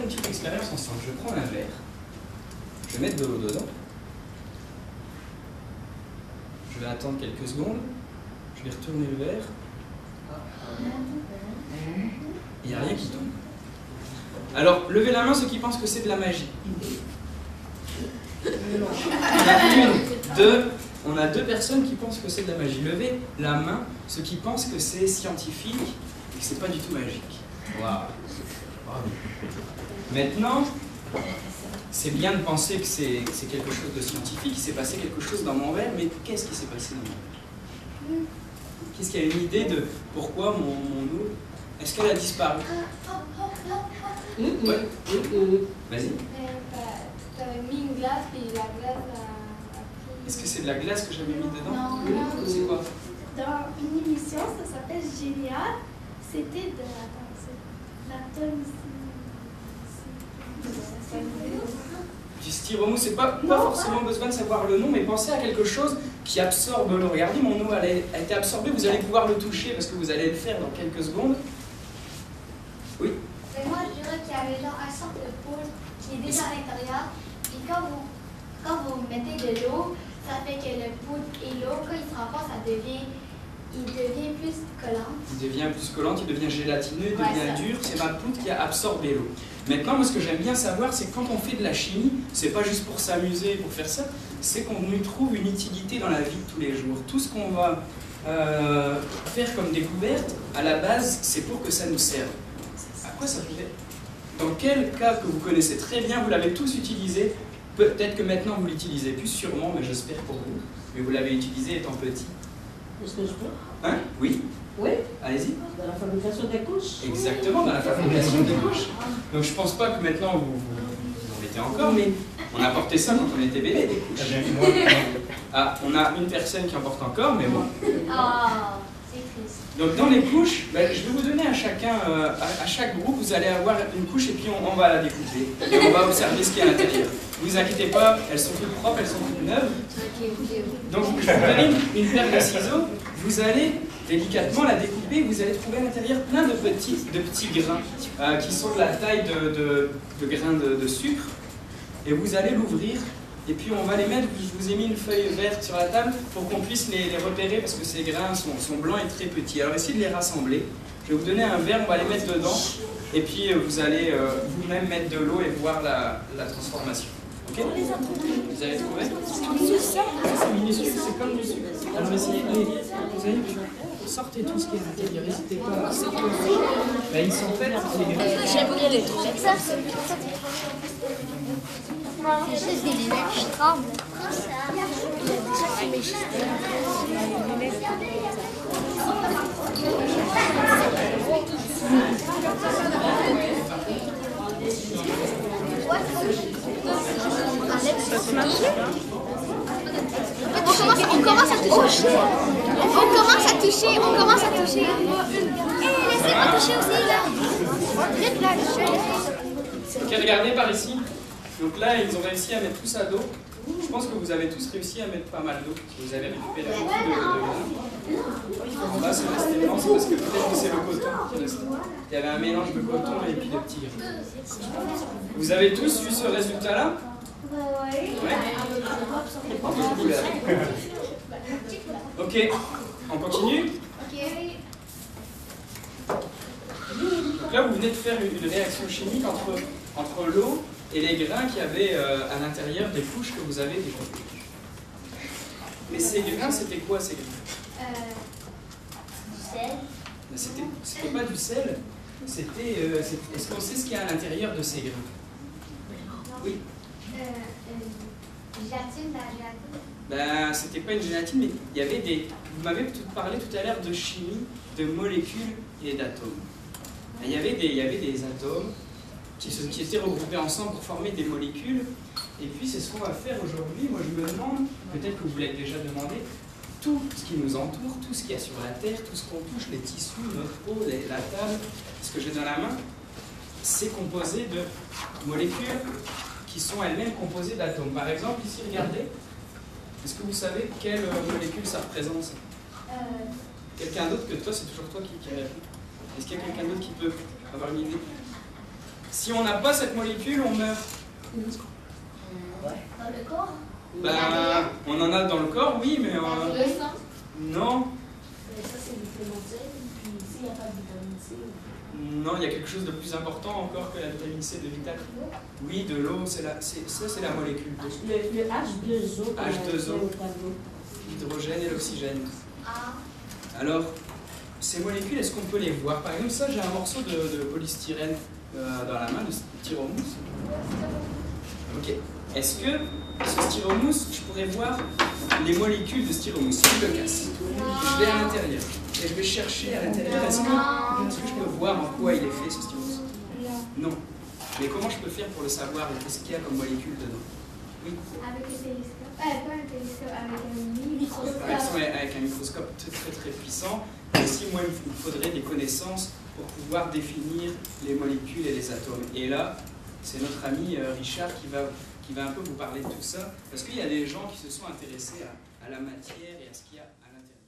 une petite expérience ensemble. Je prends un verre, je vais mettre de l'eau dedans, je vais attendre quelques secondes, je vais retourner le verre, il n'y a rien qui tombe. Alors, levez la main ceux qui pensent que c'est de la magie. On a deux personnes qui pensent que c'est de la magie. Levez la main ceux qui pensent que c'est scientifique et que c'est pas du tout magique. Waouh. Maintenant, c'est bien de penser que c'est quelque chose de scientifique, il s'est passé quelque chose dans mon verre, mais qu'est-ce qui s'est passé dans mon verre? Qu'est-ce qu'il y a une idée de pourquoi mon eau, est-ce qu'elle a disparu? Ouais. Vas-y. Tu avais mis une glace et la glace a pris... Est-ce que c'est de la glace que j'avais mis dedans? Non. C'est quoi? Dans une émission, ça s'appelle Génial. C'était de l'atome. Du styromousse, c'est pas forcément besoin de savoir le nom, mais pensez à quelque chose qui absorbe l'eau. Regardez, mon eau elle a été absorbée, vous allez pouvoir le toucher parce que vous allez le faire dans quelques secondes. Oui? Mais moi, je dirais qu'il y avait genre un sorte de poudre qui est déjà à l'intérieur. Et quand vous mettez de l'eau, ça fait que le poudre et l'eau, quand ils se rencontrent, il devient plus collant. Il devient plus collant, il devient gélatineux, il devient dur. C'est ma poudre qui a absorbé l'eau. Maintenant, moi, ce que j'aime bien savoir, c'est que quand on fait de la chimie, c'est pas juste pour s'amuser, pour faire ça, c'est qu'on y trouve une utilité dans la vie de tous les jours. Tout ce qu'on va faire comme découverte, à la base, c'est pour que ça nous serve. À quoi ça pourrait? Dans quel cas que vous connaissez très bien, vous l'avez tous utilisé, peut-être que maintenant vous l'utilisez plus sûrement, mais j'espère pour vous, mais vous l'avez utilisé étant petit. Est-ce que je peux? Hein? Oui? Oui. Allez-y. Dans la fabrication des couches. Exactement, dans la fabrication des couches. Donc je pense pas que maintenant vous en mettez encore, mais on a porté ça quand on était bébé, des couches. Ah, on a une personne qui en porte encore, mais bon. Ah, c'est triste. Donc dans les couches, ben, je vais vous donner à chacun, à chaque groupe, vous allez avoir une couche et puis on va la découper. Et on va observer ce qu'il y a à l'intérieur. Ne vous inquiétez pas, elles sont toutes propres, elles sont toutes neuves. Donc je vous donne une paire de ciseaux, vous allez délicatement la découper, vous allez trouver à l'intérieur plein de petits grains qui sont de la taille de grains de sucre. Et vous allez l'ouvrir. Et puis on va les mettre, je vous ai mis une feuille verte sur la table pour qu'on puisse les repérer parce que ces grains sont blancs et très petits. Alors essayez de les rassembler. Je vais vous donner un verre, on va les mettre dedans. Et puis vous allez vous-même mettre de l'eau et voir la transformation. Ok? Vous avez trouvé? C'est minuscule, c'est comme du sucre. Alors essayez de les... Vous avez vu? Sortez tout ce qui est à l'intérieur, n'hésitez pas. Ben, ils sont faits, les grains. J'aime bien les trucs. C'est juste des lunettes qui tremblent. On commence à toucher. Laissez-moi toucher aussi là. Ok, regardez par ici. Donc là, ils ont réussi à mettre tout ça d'eau. Je pense que vous avez tous réussi à mettre pas mal d'eau. Vous avez récupéré beaucoup de là, c'est resté blanc, c'est parce que peut-être que c'est le coton qui est resté. Il y avait un mélange de coton et puis de petits grains. Vous avez tous vu ce résultat-là? Ouais. Ok, on continue? Donc là, vous venez de faire une réaction chimique entre l'eau et les grains qu'il y avait à l'intérieur des couches que vous avez découpées. Mais ces grains, c'était quoi ces grains? Du sel. C'était pas du sel, c'était... Est-ce qu'on sait ce qu'il y a à l'intérieur de ces grains? Oui. Gélatine, la gélatine. Ben, c'était pas une gélatine, mais il y avait des... Vous m'avez parlé tout à l'heure de chimie, de molécules et d'atomes. Il y avait des atomes qui étaient regroupés ensemble pour former des molécules. Et puis c'est ce qu'on va faire aujourd'hui. Moi je me demande, peut-être que vous l'avez déjà demandé, tout ce qui nous entoure, tout ce qu'il y a sur la Terre, tout ce qu'on touche, les tissus, notre peau, la table, ce que j'ai dans la main, c'est composé de molécules qui sont elles-mêmes composées d'atomes. Par exemple, ici, regardez, est-ce que vous savez quelle molécule ça représente ça? Quelqu'un d'autre que toi, c'est toujours toi qui répond. Est-ce qu'il y a quelqu'un d'autre qui peut avoir une idée? Si on n'a pas cette molécule, on meurt. Dans le corps? Ben, on en a dans le corps, oui, mais... Le sang? non. Ça, c'est du clémentine. Puis ici, il n'y a pas de vitamine C. Non, il y a quelque chose de plus important encore que la vitamine C de Vital. Oui, de l'eau, ça c'est la molécule. Le H2O. H2O. L'hydrogène et l'oxygène. Ah. Alors, ces molécules, est-ce qu'on peut les voir? Par exemple, ça, j'ai un morceau de polystyrène dans la main, de styromousse. Ok. Est-ce que ce styromousse, je pourrais voir les molécules de styromousse? Si je le casse, je vais à l'intérieur et je vais chercher à l'intérieur. Est-ce que je peux voir en quoi il est fait ce styromousse? Non. Mais comment je peux faire pour le savoir? Qu'est-ce qu'il y a comme molécule dedans? Oui. Avec le télescope. Pas un télescope, avec un microscope. Par exemple, avec un microscope très puissant. Ici, moi, il me faudrait des connaissances pour pouvoir définir les molécules et les atomes. Et là, c'est notre ami Richard qui va un peu vous parler de tout ça, parce qu'il y a des gens qui se sont intéressés à la matière et à ce qu'il y a à l'intérieur.